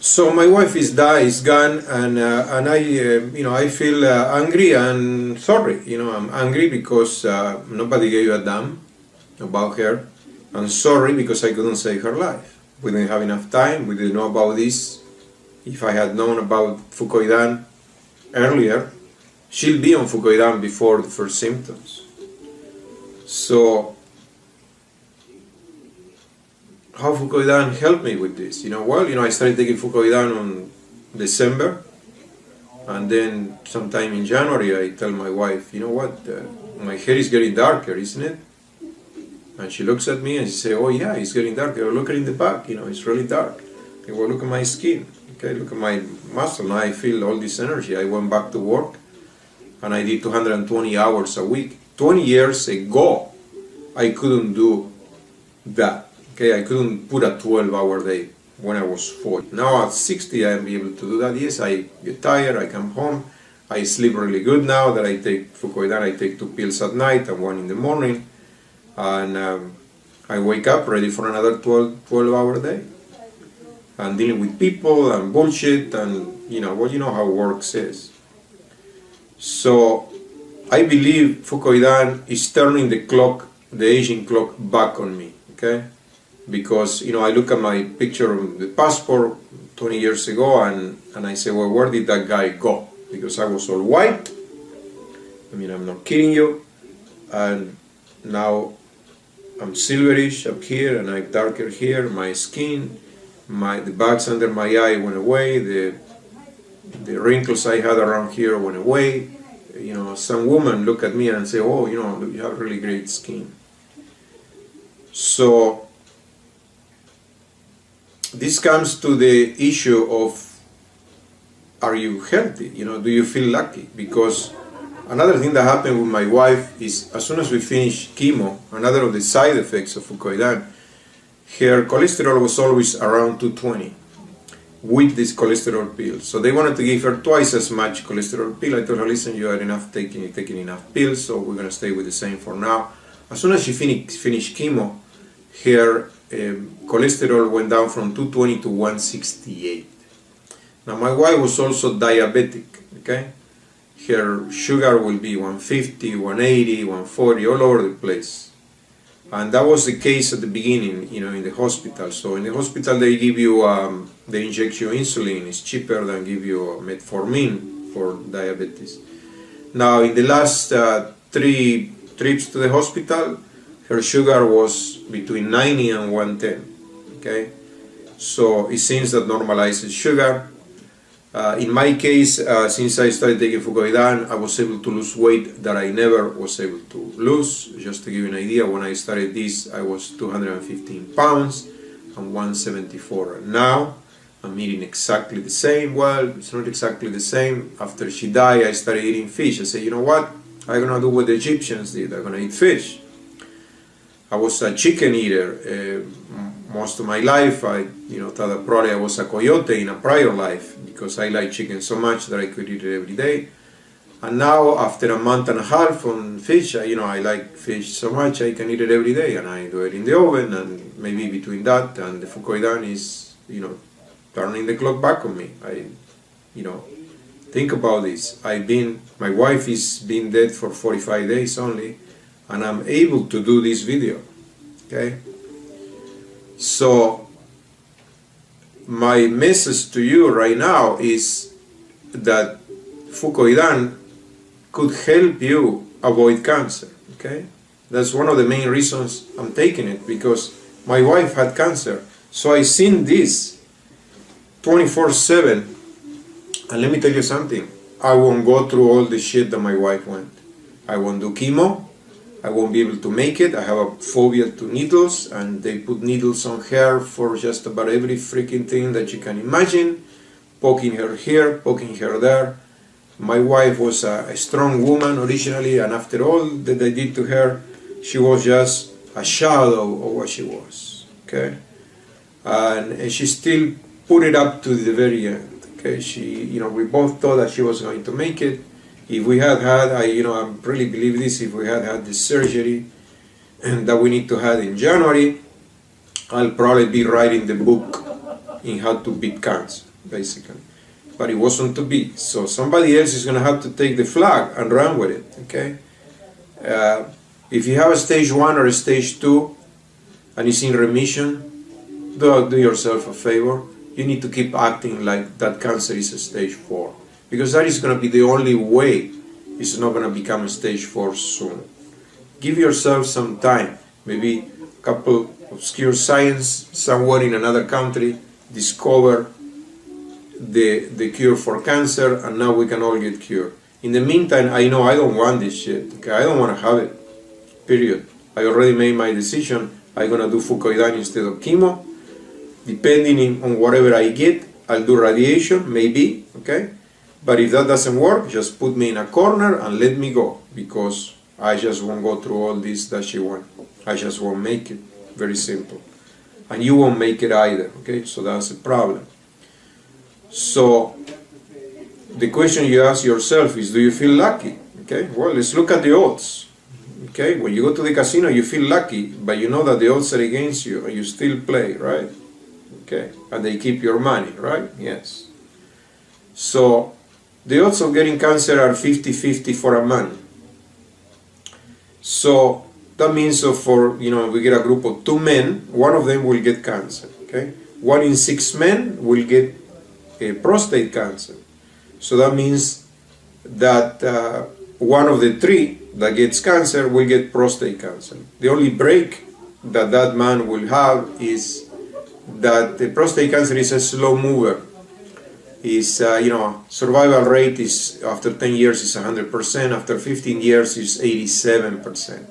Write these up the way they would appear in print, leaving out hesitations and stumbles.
So my wife is gone, and I, I feel angry and sorry. I'm angry because nobody gave a damn about her. I'm sorry because I couldn't save her life. We didn't have enough time. We didn't know about this. If I had known about Fucoidan earlier, she'll be on Fucoidan before the first symptoms. So how Fucoidan helped me with this? I started taking Fucoidan on December, and then sometime in January I tell my wife, you know what, my hair is getting darker, isn't it? And she looks at me and she says, oh yeah, it's getting darker. Look at in the back, it's really dark. Okay, well, look at my skin. Okay, look at my muscle. Now I feel all this energy. I went back to work and I did 220 hours a week. 20 years ago, I couldn't do that. Okay, I couldn't put a 12-hour day when I was 40. Now at 60, I am able to do that. Yes, I get tired, I come home, I sleep really good now that I take Fucoidan. I take 2 pills at night and 1 in the morning. And I wake up ready for another 12-hour day. And dealing with people and bullshit and, you know how work is. So I believe Fucoidan is turning the clock, the aging clock, back on me, okay? Because, I look at my picture of the passport 20 years ago and I say, well, where did that guy go? Because I was all white. I'm not kidding you. And now I'm silverish up here and I'm darker here. My skin, the bags under my eye went away. The wrinkles I had around here went away. Some woman look at me and say, oh, you have really great skin. So this comes to the issue of, are you healthy? Do you feel lucky? Because another thing that happened with my wife is, as soon as we finished chemo, another of the side effects of Fucoidan, her cholesterol was always around 220 with this cholesterol pill. So they wanted to give her twice as much cholesterol pill. I told her, listen, you are taking enough pills, so we're going to stay with the same for now. As soon as she finished chemo, her cholesterol went down from 220 to 168. Now my wife was also diabetic, okay? Her sugar will be 150, 180, 140, all over the place. And that was the case at the beginning, in the hospital. So in the hospital they give you, they inject you insulin. It's cheaper than give you metformin for diabetes. Now in the last 3 trips to the hospital, her sugar was between 90 and 110, okay? So it seems that normalizes sugar. In my case, since I started taking Fucoidan, I was able to lose weight that I never was able to lose. Just to give you an idea, when I started this, I was 215 pounds and 174. Now, I'm eating exactly the same. Well, it's not exactly the same. After she died, I started eating fish. I said, you know what? I'm going to do what the Egyptians did. I'm going to eat fish. I was a chicken eater most of my life. I thought that probably I was a coyote in a prior life because I like chicken so much that I could eat it every day. And now, after a month and a half on fish, I like fish so much I can eat it every day, and I do it in the oven. And maybe between that and the Fucoidan is, turning the clock back on me. Think about this. My wife is been dead for 45 days only, and I'm able to do this video, okay? So my message to you right now is that Fucoidan could help you avoid cancer, okay? That's one of the main reasons I'm taking it, because my wife had cancer. So I seen this 24/7, and let me tell you something, I won't go through all the shit that my wife went. I won't do chemo, I won't be able to make it. I have a phobia to needles, and they put needles on her for just about every freaking thing that you can imagine, poking her here, poking her there. My wife was a strong woman originally, and after all that they did to her, she was just a shadow of what she was, okay? And she still put it up to the very end, okay? We both thought that she was going to make it. If we had I really believe this, if we had the surgery that we need to have in January, I'll probably be writing the book in how to beat cancer, basically. But it wasn't to be. So somebody else is going to have to take the flag and run with it, okay? If you have a stage 1 or a stage 2 and it's in remission, do yourself a favor. You need to keep acting like that cancer is a stage 4, because that is going to be the only way it's not going to become a stage 4 soon. Give yourself some time, maybe a couple obscure science somewhere in another country discover the cure for cancer, and now we can all get cured. In the meantime, I know I don't want this shit. Okay? I don't want to have it, period. I already made my decision. I'm going to do Fucoidan instead of chemo. Depending on whatever I get, I'll do radiation, maybe, okay? But if that doesn't work, just put me in a corner and let me go, because I just won't go through all this that she wants. I just won't make it. Very simple. And you won't make it either, okay? So that's a problem. So the question you ask yourself is, do you feel lucky? Okay, well, let's look at the odds. Okay, when you go to the casino, you feel lucky, but you know that the odds are against you, and you still play, right? Okay, and they keep your money, right? Yes. So the odds of getting cancer are 50-50 for a man. So that means for, we get a group of 2 men, one of them will get cancer, okay? 1 in 6 men will get prostate cancer. So that means that one of the 3 that gets cancer will get prostate cancer. The only break that that man will have is that the prostate cancer is a slow mover. Is survival rate is after 10 years is 100%, after 15 years is 87%.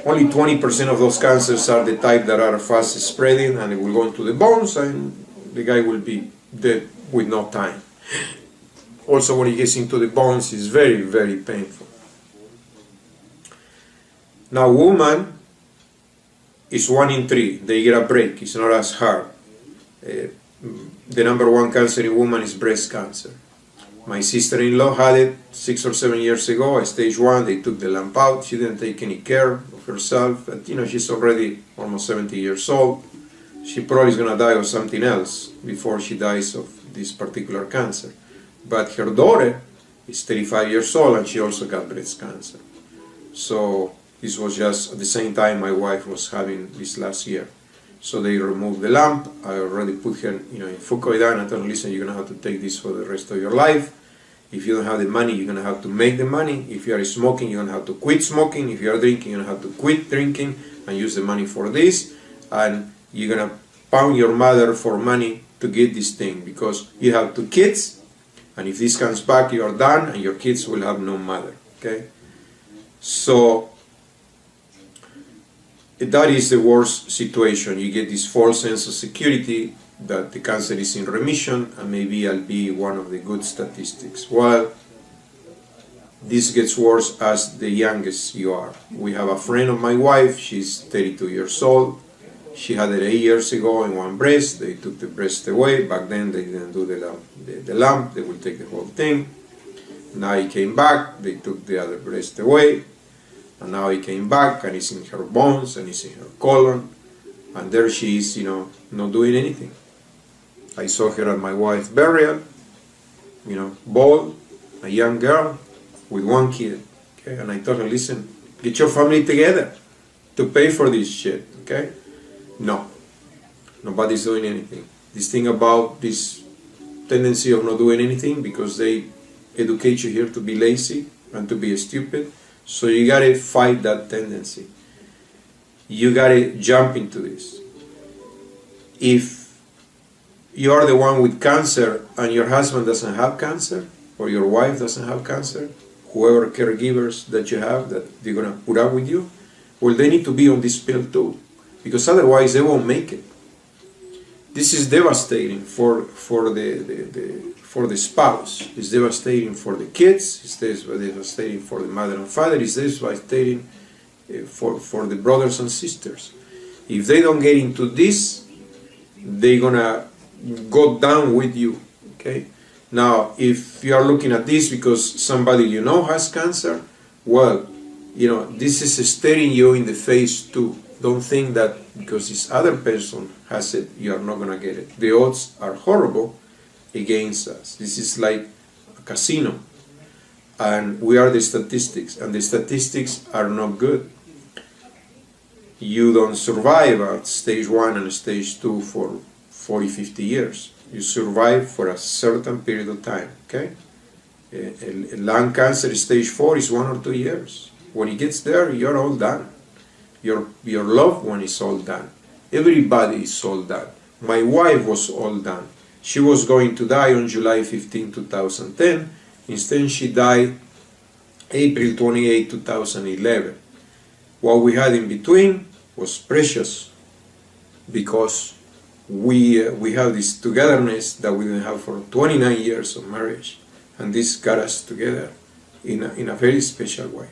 Only 20% of those cancers are the type that are fast spreading, and it will go into the bones, and the guy will be dead with no time. Also, when it gets into the bones, it's very, very painful. Now, woman is 1 in 3. They get a break. It's not as hard. The number 1 cancer in women is breast cancer. My sister-in-law had it 6 or 7 years ago, stage 1. They took the lump out. She didn't take any care of herself. But, she's already almost 70 years old. She probably is going to die of something else before she dies of this particular cancer. But her daughter is 35 years old, and she also got breast cancer. So this was just at the same time my wife was having this last year. So they removed the lump. I already put her in Fucoidan. I told her, listen, you're going to have to take this for the rest of your life. If you don't have the money, you're going to have to make the money. If you are smoking, you're going to have to quit smoking. If you are drinking, you're going to have to quit drinking and use the money for this. And you're going to pound your mother for money to get this thing, because you have 2 kids, and if this comes back, you are done, and your kids will have no mother, okay? So that is the worst situation. You get this false sense of security that the cancer is in remission, and maybe I'll be one of the good statistics. Well, this gets worse as the youngest you are. We have a friend of my wife, she's 32 years old. She had it 8 years ago in 1 breast. They took the breast away. Back then they didn't do the lump. They will take the whole thing. Now it came back. They took the other breast away. And now it came back, and it's in her bones, and it's in her colon. And there she is, not doing anything. I saw her at my wife's burial, bald, a young girl with 1 kid. Okay? And I told her, listen, get your family together to pay for this shit, okay? No, nobody's doing anything. This thing about this tendency of not doing anything, because they educate you here to be lazy and to be stupid. So you gotta fight that tendency. You gotta jump into this. If you are the one with cancer and your husband doesn't have cancer, or your wife doesn't have cancer, whoever caregivers that you have that they're gonna put up with you, well, they need to be on this pill too, because otherwise they won't make it. This is devastating for the spouse. It's devastating for the kids. It's devastating for the mother and father. It's devastating for the brothers and sisters. If they don't get into this, they're gonna go down with you. Okay. Now, if you are looking at this because somebody you know has cancer, well, this is staring you in the face too. Don't think that because this other person has it, you are not going to get it. The odds are horrible, against us. This is like a casino, and we are the statistics, and the statistics are not good. You don't survive at stage 1 and stage 2 for 40, 50 years. You survive for a certain period of time, okay? Lung cancer stage 4 is 1 or 2 years. When it gets there, you're all done. Your loved one is all done. Everybody is all done. My wife was all done. She was going to die on July 15, 2010. Instead, she died April 28, 2011. What we had in between was precious, because we have this togetherness that we didn't have for 29 years of marriage, and this got us together in a very special way.